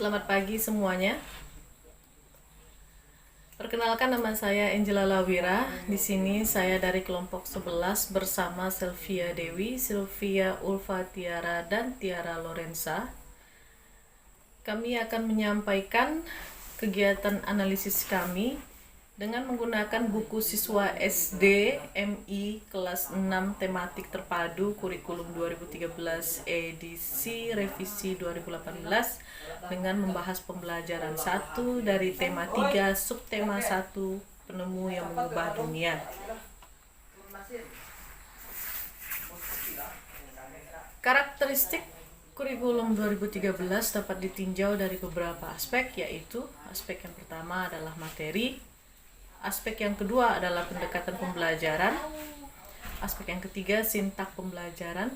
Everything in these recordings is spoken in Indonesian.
Selamat pagi semuanya. Perkenalkan, nama saya Angela Lawira. Di sini saya dari kelompok 11 bersama Sylvia Dewi, Sylvia Ulfa Tiara, dan Tiara Lorenza. Kami akan menyampaikan kegiatan analisis kami dengan menggunakan buku siswa SD MI kelas 6 tematik terpadu kurikulum 2013 edisi revisi 2018 dengan membahas pembelajaran 1 dari tema 3 subtema 1 penemu yang mengubah dunia. Karakteristik kurikulum 2013 dapat ditinjau dari beberapa aspek, yaitu aspek yang pertama adalah materi, aspek yang kedua adalah pendekatan pembelajaran, aspek yang ketiga sintak pembelajaran,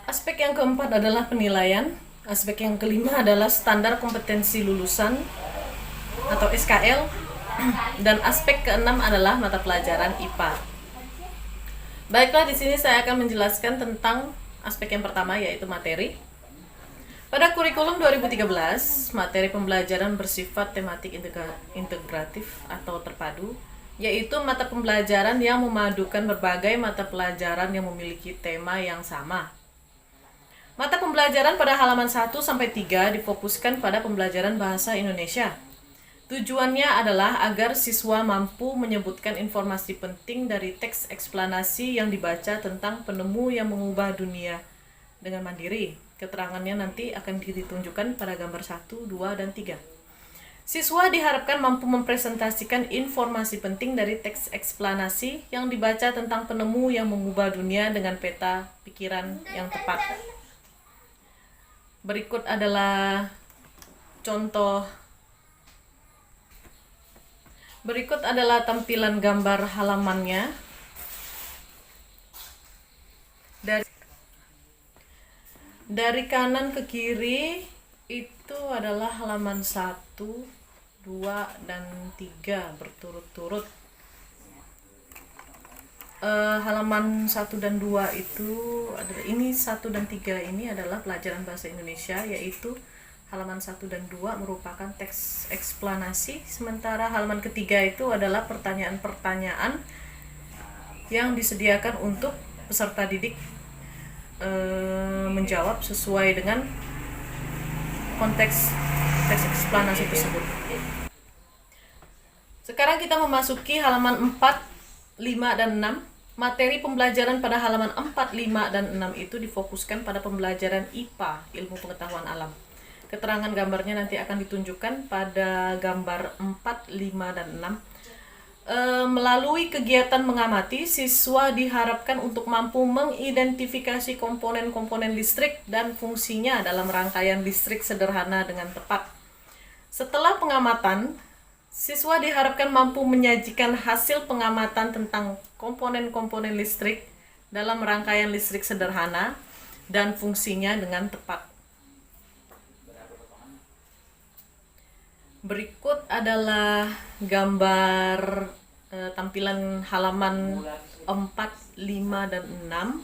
aspek yang keempat adalah penilaian, aspek yang kelima adalah standar kompetensi lulusan atau SKL, dan aspek keenam adalah mata pelajaran IPA. Baiklah, di sini saya akan menjelaskan tentang aspek yang pertama, yaitu materi. Pada kurikulum 2013, materi pembelajaran bersifat tematik integratif atau terpadu, yaitu mata pembelajaran yang memadukan berbagai mata pelajaran yang memiliki tema yang sama. Mata pembelajaran pada halaman 1-3 difokuskan pada pembelajaran bahasa Indonesia. Tujuannya adalah agar siswa mampu menyebutkan informasi penting dari teks eksplanasi yang dibaca tentang penemu yang mengubah dunia dengan mandiri. Keterangannya nanti akan ditunjukkan pada gambar 1, 2, dan 3. Siswa diharapkan mampu mempresentasikan informasi penting dari teks eksplanasi yang dibaca tentang penemu yang mengubah dunia dengan peta pikiran yang tepat. Berikut adalah tampilan gambar halamannya. Dari kanan ke kiri itu adalah halaman 1, 2, dan 3 berturut-turut. Halaman 1 dan 2 itu adalah, ini 1 dan 3 ini adalah pelajaran bahasa Indonesia, yaitu halaman 1 dan 2 merupakan teks eksplanasi, sementara halaman ketiga itu adalah pertanyaan-pertanyaan yang disediakan untuk peserta didik menjawab sesuai dengan konteks teks eksplanasi tersebut. Sekarang kita memasuki halaman 4, 5, dan 6. Materi pembelajaran pada halaman 4, 5, dan 6 itu difokuskan pada pembelajaran IPA, ilmu pengetahuan alam. Keterangan gambarnya nanti akan ditunjukkan pada gambar 4, 5, dan 6. Melalui kegiatan mengamati, siswa diharapkan untuk mampu mengidentifikasi komponen-komponen listrik dan fungsinya dalam rangkaian listrik sederhana dengan tepat. Setelah pengamatan, siswa diharapkan mampu menyajikan hasil pengamatan tentang komponen-komponen listrik dalam rangkaian listrik sederhana dan fungsinya dengan tepat. Berikut adalah gambar tampilan halaman 4, 5, dan 6.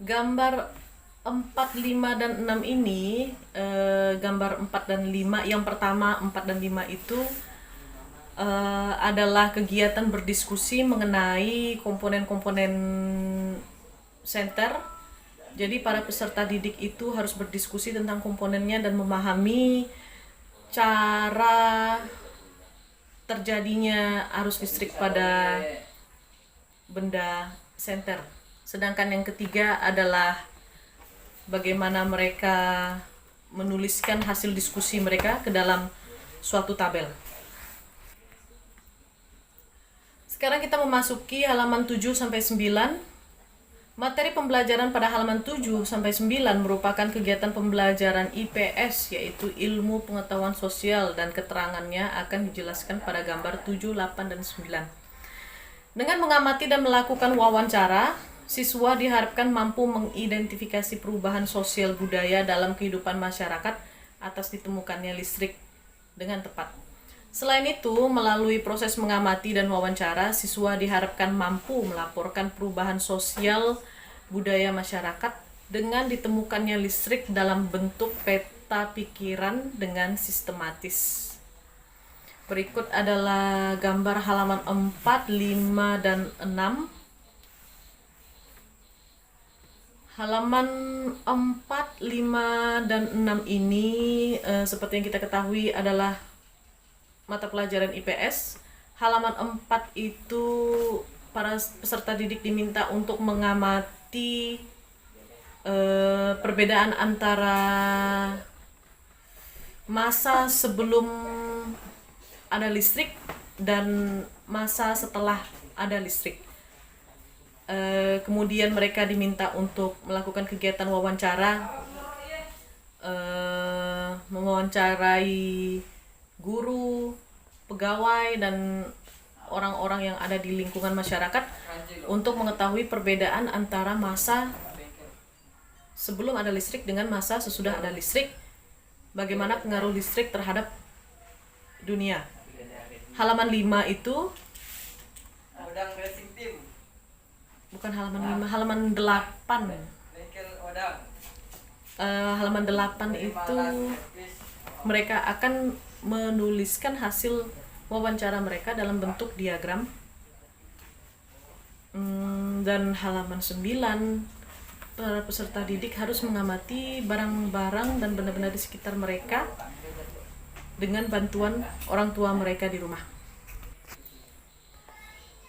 Gambar 4, 5, dan 6 ini, gambar 4 dan 5, yang pertama 4 dan 5 itu adalah kegiatan berdiskusi mengenai komponen-komponen senter. Jadi para peserta didik itu harus berdiskusi tentang komponennya dan memahami cara terjadinya arus listrik pada benda senter. Sedangkan yang ketiga adalah bagaimana mereka menuliskan hasil diskusi mereka ke dalam suatu tabel. Sekarang kita memasuki halaman 7-9. Materi pembelajaran pada halaman 7-9 merupakan kegiatan pembelajaran IPS, yaitu ilmu pengetahuan sosial, dan keterangannya akan dijelaskan pada gambar 7, 8, dan 9. Dengan mengamati dan melakukan wawancara, siswa diharapkan mampu mengidentifikasi perubahan sosial budaya dalam kehidupan masyarakat atas ditemukannya listrik dengan tepat. Selain itu, melalui proses mengamati dan wawancara, siswa diharapkan mampu melaporkan perubahan sosial budaya masyarakat dengan ditemukannya listrik dalam bentuk peta pikiran dengan sistematis. Berikut adalah gambar halaman 4, 5, dan 6. Halaman 4, 5, dan 6 ini seperti yang kita ketahui adalah mata pelajaran IPS. Halaman 4 itu para peserta didik diminta untuk mengamati perbedaan antara masa sebelum ada listrik dan masa setelah ada listrik. Kemudian mereka diminta untuk melakukan kegiatan wawancara, mewawancarai guru, pegawai, dan orang-orang yang ada di lingkungan masyarakat untuk mengetahui perbedaan antara masa sebelum ada listrik dengan masa sesudah ada listrik, bagaimana pengaruh listrik terhadap dunia. Halaman 5 itu bukan halaman 5, halaman 8. Halaman 8 itu mereka akan menuliskan hasil wawancara mereka dalam bentuk diagram. Dan halaman 9, para peserta didik harus mengamati barang-barang dan benda-benda di sekitar mereka dengan bantuan orang tua mereka di rumah.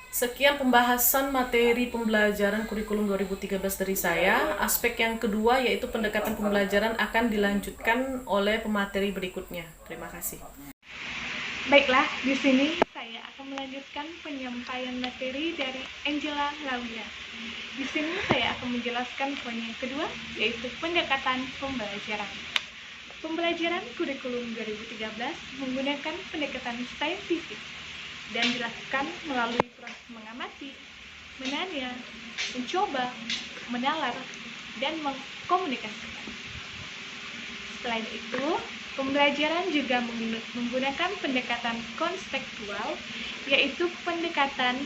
Sekian pembahasan materi pembelajaran kurikulum 2013 dari saya. Aspek yang kedua yaitu pendekatan pembelajaran akan dilanjutkan oleh pemateri berikutnya. Terima kasih. Baiklah, di sini saya akan melanjutkan penyampaian materi dari Angela Laulia. Di sini saya akan menjelaskan poin yang kedua, yaitu pendekatan pembelajaran. Pembelajaran kurikulum 2013 menggunakan pendekatan saintifik dan dilakukan melalui proses mengamati, menanya, mencoba, menalar, dan mengkomunikasikan. Selain itu, pembelajaran juga menggunakan pendekatan konstekstual, yaitu pendekatan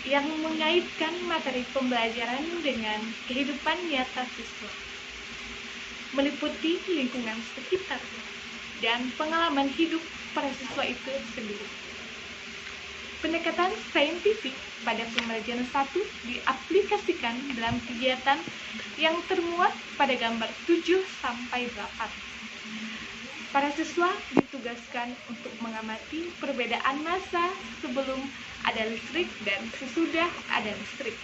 yang mengaitkan materi pembelajaran dengan kehidupan nyata siswa, meliputi lingkungan sekitar dan pengalaman hidup para siswa itu sendiri. Pendekatan saintifik pada pembelajaran 1 diaplikasikan dalam kegiatan yang termuat pada gambar 7-8. Para siswa ditugaskan untuk mengamati perbedaan masa sebelum ada listrik dan sesudah ada listrik.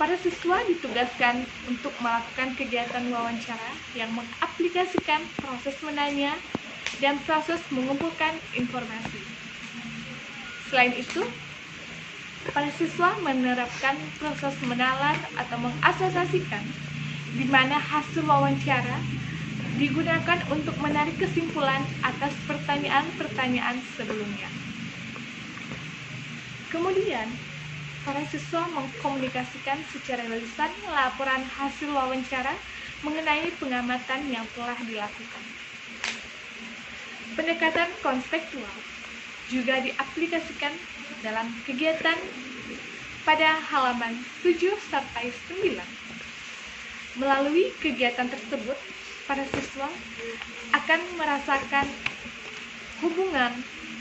Para siswa ditugaskan untuk melakukan kegiatan wawancara yang mengaplikasikan proses menanya dan proses mengumpulkan informasi. Selain itu, para siswa menerapkan proses menalar atau mengasosiasikan, di mana hasil wawancara digunakan untuk menarik kesimpulan atas pertanyaan-pertanyaan sebelumnya. Kemudian, para siswa mengkomunikasikan secara lisan laporan hasil wawancara mengenai pengamatan yang telah dilakukan. Pendekatan konstekstual juga diaplikasikan dalam kegiatan pada halaman 7-9. Melalui kegiatan tersebut, para siswa akan merasakan hubungan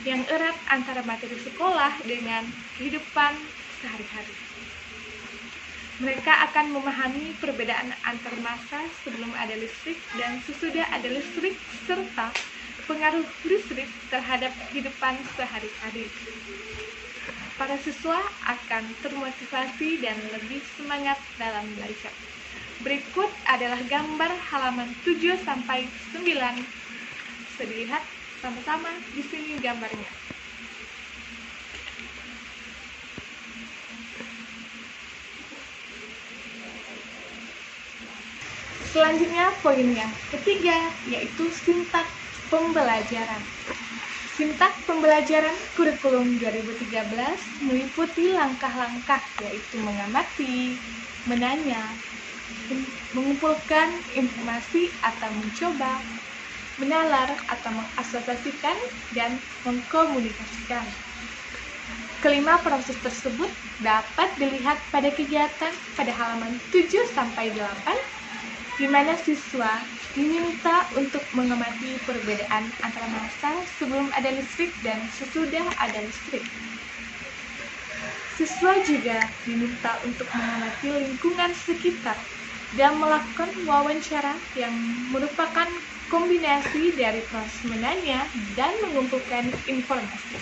yang erat antara materi sekolah dengan kehidupan sehari-hari. Mereka akan memahami perbedaan antar masa sebelum ada listrik dan sesudah ada listrik serta pengaruh listrik terhadap kehidupan sehari-hari. Para siswa akan termotivasi dan lebih semangat dalam belajar. Berikut adalah gambar halaman 7-9. Bisa dilihat sama-sama di sini gambarnya. Selanjutnya poin yang ketiga, yaitu sintaks pembelajaran. Sintaks pembelajaran kurikulum 2013 meliputi langkah-langkah, yaitu mengamati, menanya, mengumpulkan informasi atau mencoba, menalar atau mengasosiasikan, dan mengkomunikasikan. Kelima proses tersebut dapat dilihat pada kegiatan pada halaman 7-8, di mana siswa diminta untuk mengamati perbedaan antara masa sebelum ada listrik dan sesudah ada listrik. Siswa juga diminta untuk mengamati lingkungan sekitar dan melakukan wawancara yang merupakan kombinasi dari proses menanya dan mengumpulkan informasi.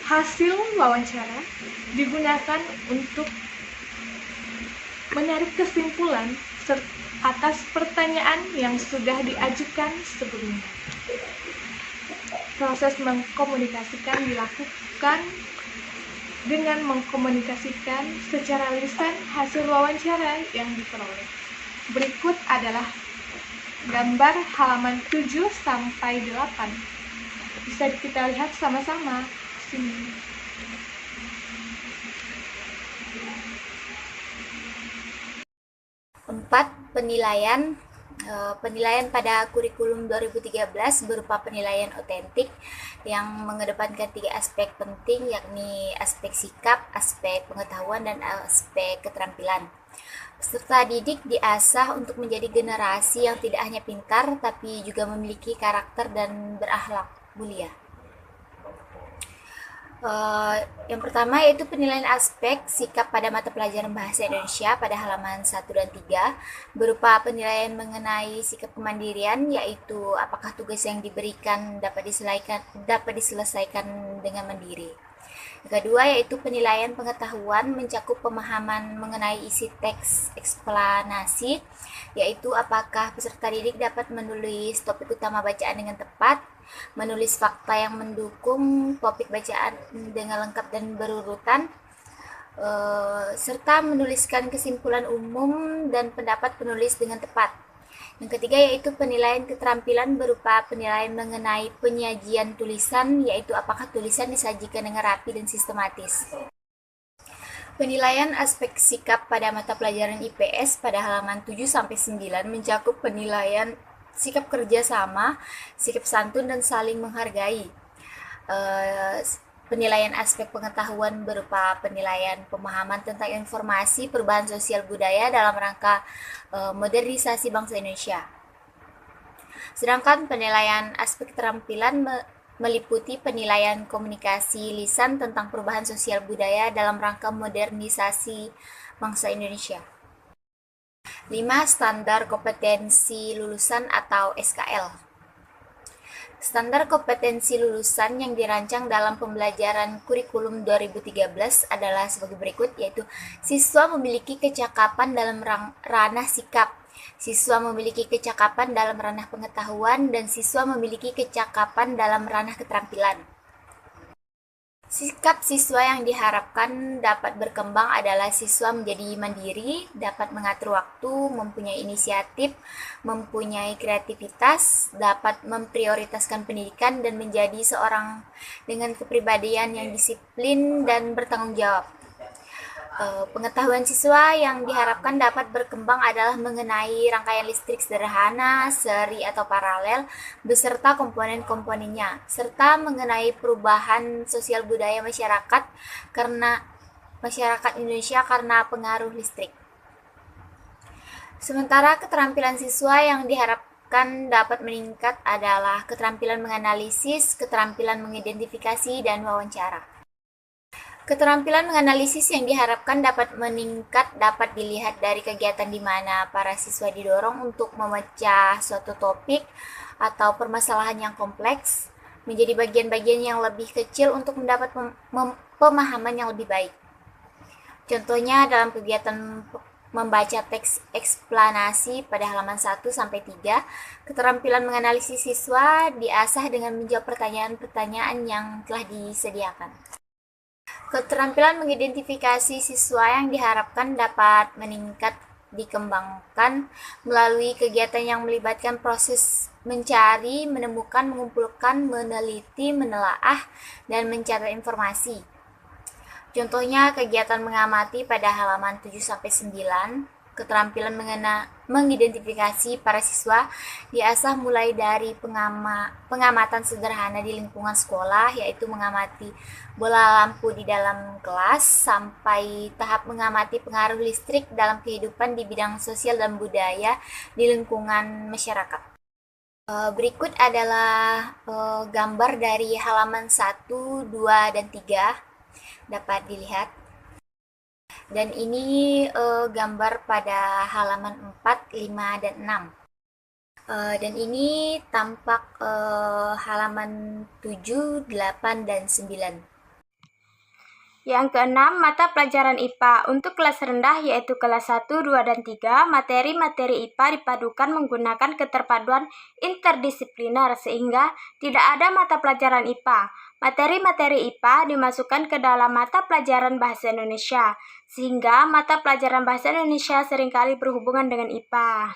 Hasil wawancara digunakan untuk menarik kesimpulan atas pertanyaan yang sudah diajukan sebelumnya. Proses mengkomunikasikan dilakukan dengan mengkomunikasikan secara lisan hasil wawancara yang diperoleh. Berikut adalah gambar halaman 7-8. Bisa kita lihat sama-sama sini. Empat, penilaian. Penilaian pada kurikulum 2013 berupa penilaian otentik yang mengedepankan 3 aspek penting, yakni aspek sikap, aspek pengetahuan, dan aspek keterampilan. Peserta didik diasah untuk menjadi generasi yang tidak hanya pintar, tapi juga memiliki karakter dan berakhlak mulia. Yang pertama yaitu penilaian aspek sikap pada mata pelajaran Bahasa Indonesia pada halaman 1 dan 3 berupa penilaian mengenai sikap kemandirian, yaitu apakah tugas yang diberikan dapat diselesaikan dengan mandiri. Yang kedua yaitu penilaian pengetahuan mencakup pemahaman mengenai isi teks eksplanasi, yaitu apakah peserta didik dapat menulis topik utama bacaan dengan tepat, menulis fakta yang mendukung topik bacaan dengan lengkap dan berurutan, serta menuliskan kesimpulan umum dan pendapat penulis dengan tepat. Yang ketiga yaitu penilaian keterampilan berupa penilaian mengenai penyajian tulisan, yaitu apakah tulisan disajikan dengan rapi dan sistematis. Penilaian aspek sikap pada mata pelajaran IPS pada halaman 7-9 mencakup penilaian sikap kerjasama, sikap santun, dan saling menghargai. Penilaian aspek pengetahuan berupa penilaian pemahaman tentang informasi perubahan sosial budaya dalam rangka modernisasi bangsa Indonesia. Sedangkan penilaian aspek keterampilan meliputi penilaian komunikasi lisan tentang perubahan sosial budaya dalam rangka modernisasi bangsa Indonesia. 5. Standar kompetensi lulusan atau SKL. Standar kompetensi lulusan yang dirancang dalam pembelajaran kurikulum 2013 adalah sebagai berikut, yaitu siswa memiliki kecakapan dalam ranah sikap, siswa memiliki kecakapan dalam ranah pengetahuan, dan siswa memiliki kecakapan dalam ranah keterampilan. Sikap siswa yang diharapkan dapat berkembang adalah siswa menjadi mandiri, dapat mengatur waktu, mempunyai inisiatif, mempunyai kreativitas, dapat memprioritaskan pendidikan, dan menjadi seorang dengan kepribadian yang disiplin dan bertanggung jawab. Pengetahuan siswa yang diharapkan dapat berkembang adalah mengenai rangkaian listrik sederhana, seri atau paralel, beserta komponen-komponennya, serta mengenai perubahan sosial budaya masyarakat Indonesia karena pengaruh listrik. Sementara keterampilan siswa yang diharapkan dapat meningkat adalah keterampilan menganalisis, keterampilan mengidentifikasi, dan wawancara. Keterampilan menganalisis yang diharapkan dapat meningkat dapat dilihat dari kegiatan di mana para siswa didorong untuk memecah suatu topik atau permasalahan yang kompleks menjadi bagian-bagian yang lebih kecil untuk mendapat pemahaman yang lebih baik. Contohnya dalam kegiatan membaca teks eksplanasi pada halaman 1-3, keterampilan menganalisis siswa diasah dengan menjawab pertanyaan-pertanyaan yang telah disediakan. Keterampilan mengidentifikasi siswa yang diharapkan dapat meningkat dikembangkan melalui kegiatan yang melibatkan proses mencari, menemukan, mengumpulkan, meneliti, menelaah, dan mencatat informasi. Contohnya kegiatan mengamati pada halaman 7-9, keterampilan mengidentifikasi para siswa diasah mulai dari pengamatan sederhana di lingkungan sekolah, yaitu mengamati bola lampu di dalam kelas, sampai tahap mengamati pengaruh listrik dalam kehidupan di bidang sosial dan budaya di lingkungan masyarakat. Berikut adalah gambar dari halaman 1, 2, dan 3 dapat dilihat. Dan ini gambar pada halaman 4, 5, dan 6. Dan ini tampak halaman 7, 8, dan 9. Yang keenam, mata pelajaran IPA. Untuk kelas rendah yaitu kelas 1, 2, dan 3, materi-materi IPA dipadukan menggunakan keterpaduan interdisipliner sehingga tidak ada mata pelajaran IPA. Materi-materi IPA dimasukkan ke dalam mata pelajaran bahasa Indonesia, sehingga mata pelajaran bahasa Indonesia seringkali berhubungan dengan IPA.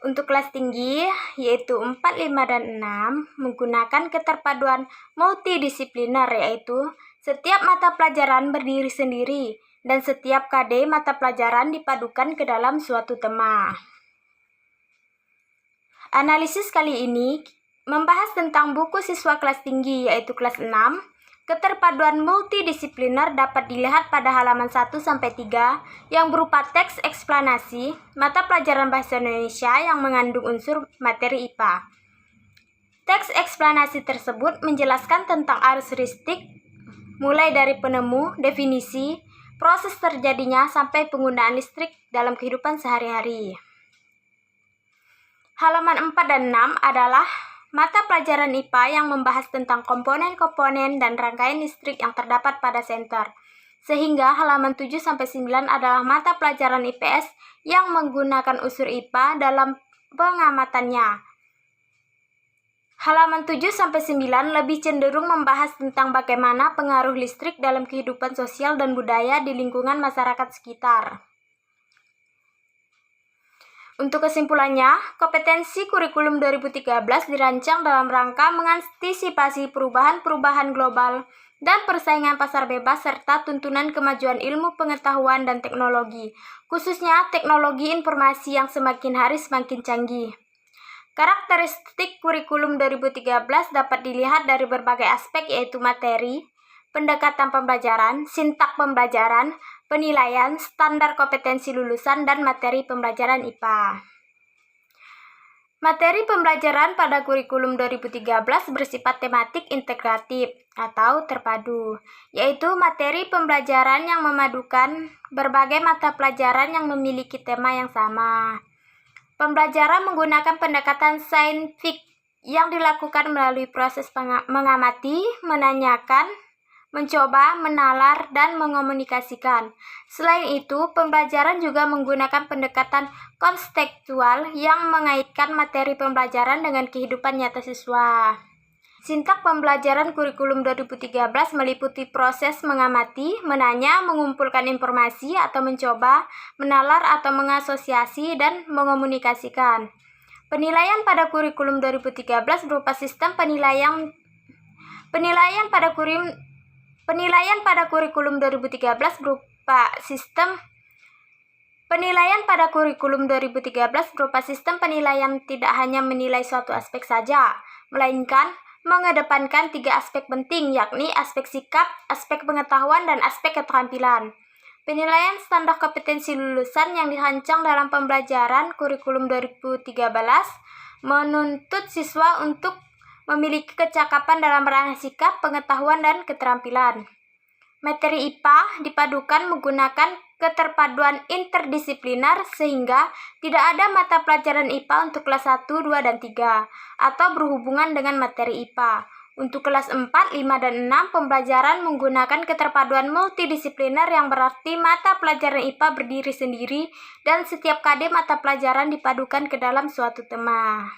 Untuk kelas tinggi, yaitu 4, 5, dan 6, menggunakan keterpaduan multidisipliner, yaitu setiap mata pelajaran berdiri sendiri, dan setiap KD mata pelajaran dipadukan ke dalam suatu tema. Analisis kali ini membahas tentang buku siswa kelas tinggi, yaitu kelas 6. Keterpaduan multidisipliner dapat dilihat pada halaman 1-3 yang berupa teks eksplanasi mata pelajaran bahasa Indonesia yang mengandung unsur materi IPA. Teks eksplanasi tersebut menjelaskan tentang arus listrik mulai dari penemu, definisi, proses terjadinya sampai penggunaan listrik dalam kehidupan sehari-hari. Halaman 4 dan 6 adalah mata pelajaran IPA yang membahas tentang komponen-komponen dan rangkaian listrik yang terdapat pada senter. Sehingga halaman 7-9 adalah mata pelajaran IPS yang menggunakan unsur IPA dalam pengamatannya. Halaman 7-9 lebih cenderung membahas tentang bagaimana pengaruh listrik dalam kehidupan sosial dan budaya di lingkungan masyarakat sekitar. Untuk kesimpulannya, kompetensi kurikulum 2013 dirancang dalam rangka mengantisipasi perubahan-perubahan global dan persaingan pasar bebas serta tuntunan kemajuan ilmu pengetahuan dan teknologi, khususnya teknologi informasi yang semakin hari semakin canggih. Karakteristik kurikulum 2013 dapat dilihat dari berbagai aspek, yaitu materi, pendekatan pembelajaran, sintak pembelajaran, penilaian, standar kompetensi lulusan, dan materi pembelajaran IPA. Materi pembelajaran pada kurikulum 2013 bersifat tematik integratif atau terpadu, yaitu materi pembelajaran yang memadukan berbagai mata pelajaran yang memiliki tema yang sama. Pembelajaran menggunakan pendekatan saintifik yang dilakukan melalui proses mengamati, menanyakan, mencoba, menalar, dan mengomunikasikan. Selain itu, pembelajaran juga menggunakan pendekatan konstekstual yang mengaitkan materi pembelajaran dengan kehidupan nyata siswa. Sintak pembelajaran kurikulum 2013 meliputi proses mengamati, menanya, mengumpulkan informasi atau mencoba, menalar atau mengasosiasi, dan mengomunikasikan. Penilaian pada kurikulum 2013 berupa sistem penilaian pada kurikulum 2013 berupa sistem penilaian tidak hanya menilai suatu aspek saja, melainkan mengedepankan 3 aspek penting, yakni aspek sikap, aspek pengetahuan, dan aspek keterampilan. Penilaian standar kompetensi lulusan yang dirancang dalam pembelajaran kurikulum 2013 menuntut siswa untuk memiliki kecakapan dalam ranah sikap, pengetahuan, dan keterampilan. Materi IPA dipadukan menggunakan keterpaduan interdisipliner sehingga tidak ada mata pelajaran IPA untuk kelas 1, 2, dan 3 atau berhubungan dengan materi IPA. Untuk kelas 4, 5, dan 6 pembelajaran menggunakan keterpaduan multidisipliner yang berarti mata pelajaran IPA berdiri sendiri dan setiap KD mata pelajaran dipadukan ke dalam suatu tema.